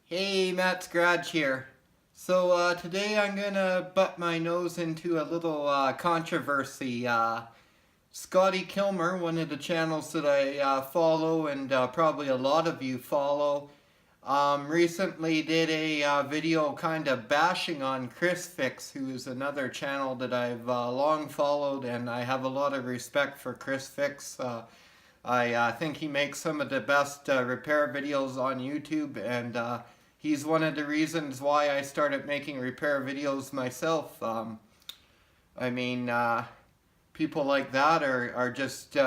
Hey, Matt Scratch here. So today I'm gonna butt my nose into a little controversy. Scotty Kilmer, one of the channels that I follow and probably a lot of you follow, recently did a video kind of bashing on Chris Fix, who is another channel that I've long followed, and I have a lot of respect for Chris Fix. I think he makes some of the best repair videos on YouTube, and he's one of the reasons why I started making repair videos myself. I mean, people like that are just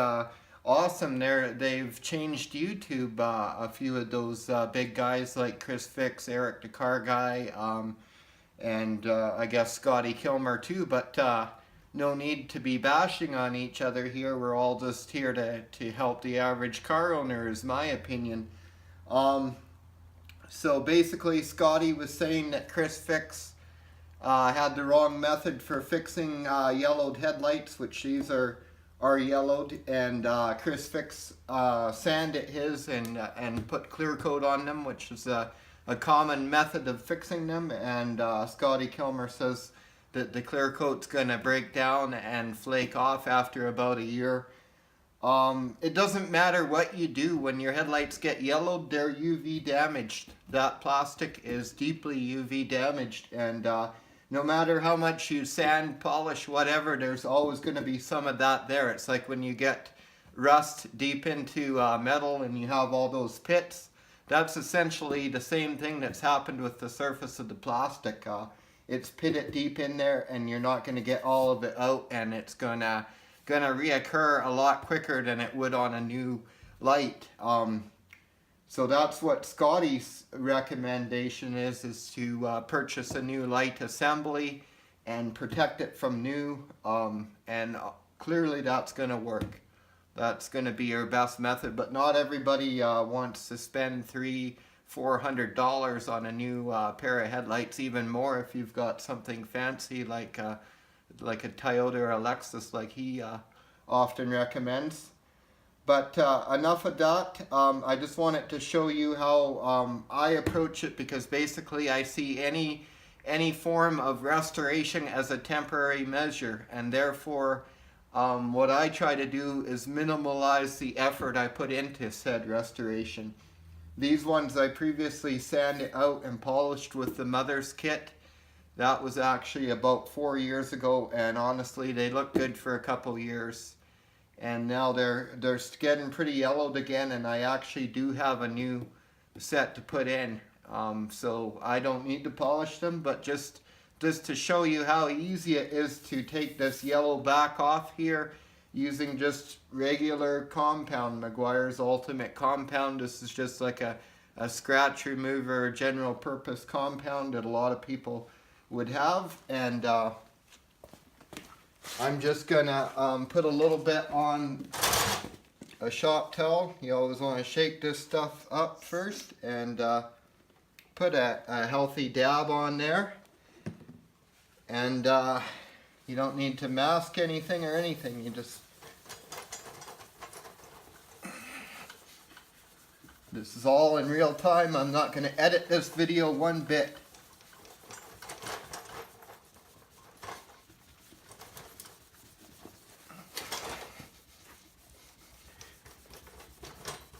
awesome. They've changed YouTube. A few of those big guys like Chris Fix, Eric the Car Guy, and I guess Scotty Kilmer too. But no need to be bashing on each other here. We're all just here to help the average car owner, is my opinion. So basically, Scotty was saying that Chris Fix had the wrong method for fixing yellowed headlights, which these are yellowed, and Chris Fix sanded his and put clear coat on them, which is a common method of fixing them. And Scotty Kilmer says that the clear coat's gonna break down and flake off after about a year. It doesn't matter what you do. When your headlights get yellowed, they're UV damaged. That plastic is deeply UV damaged, and no matter how much you sand, polish, whatever, there's always going to be some of that there. It's like when you get rust deep into metal and you have all those pits. That's essentially the same thing that's happened with the surface of the plastic. It's pitted deep in there, and you're not going to get all of it out, and it's gonna reoccur a lot quicker than it would on a new light. So that's what Scotty's recommendation is to purchase a new light assembly and protect it from new, and clearly that's going to work. That's going to be your best method, but not everybody wants to spend $300-400 on a new pair of headlights, even more if you've got something fancy like a Toyota or a Lexus like he often recommends. But enough of that. I just wanted to show you how I approach it, because basically I see any form of restoration as a temporary measure, and therefore what I try to do is minimize the effort I put into said restoration. These ones I previously sanded out and polished with the mother's kit. That was actually about 4 years ago, and honestly they look good for a couple years. And now they're getting pretty yellowed again, and I actually do have a new set to put in. So I don't need to polish them, but just to show you how easy it is to take this yellow back off here using just regular compound, Meguiar's Ultimate Compound. This is just like a scratch remover, general purpose compound that a lot of people would have. And I'm just gonna put a little bit on a shop towel. You always want to shake this stuff up first, and put a healthy dab on there. And you don't need to mask anything or anything. You just, this is all in real time. I'm not going to edit this video one bit.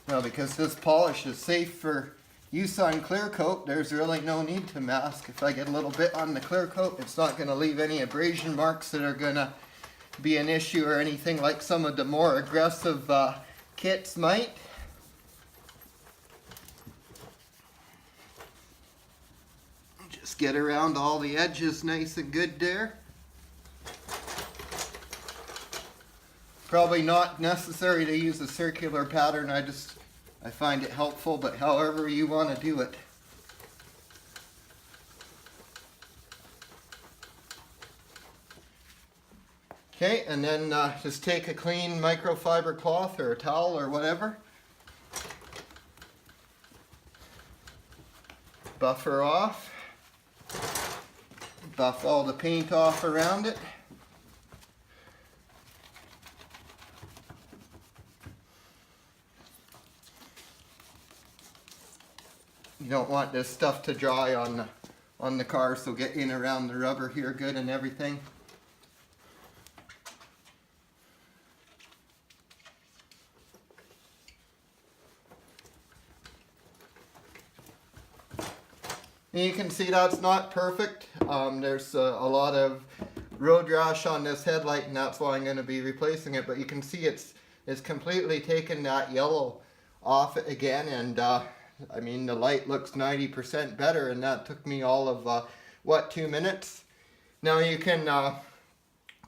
Now, because this polish is safe for use on clear coat, there's really no need to mask. If I get a little bit on the clear coat, it's not going to leave any abrasion marks that are going to be an issue or anything like some of the more aggressive kits might. Just get around all the edges nice and good there. Probably not necessary to use a circular pattern. I find it helpful, but however you want to do it. Okay, and then just take a clean microfiber cloth or a towel or whatever. Buffer off. Buff all the paint off around it. You don't want this stuff to dry on the car, so get in around the rubber here good and everything. And you can see that's not perfect. There's a lot of road rash on this headlight, and that's why I'm going to be replacing it. But you can see it's completely taken that yellow off again, and I mean, the light looks 90% better, and that took me all of what, 2 minutes. Now you can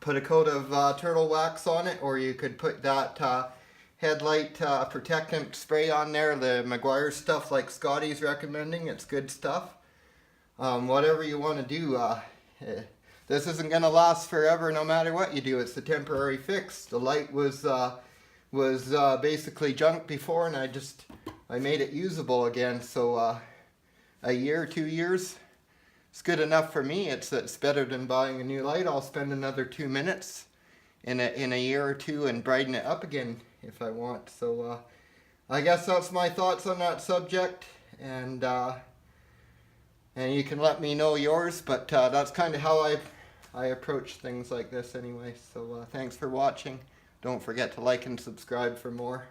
put a coat of turtle wax on it, or you could put that headlight protectant spray on there, the Meguiar stuff like Scotty's recommending. It's good stuff. Whatever you want to do. This isn't going to last forever no matter what you do. It's a temporary fix. The light was basically junk before, and I made it usable again. So a year, 2 years, it's good enough for me. It's better than buying a new light. I'll spend another 2 minutes in a year or two and brighten it up again if I want. So I guess that's my thoughts on that subject, and you can let me know yours, but that's kind of how I approach things like this anyway. So thanks for watching. Don't forget to like and subscribe for more.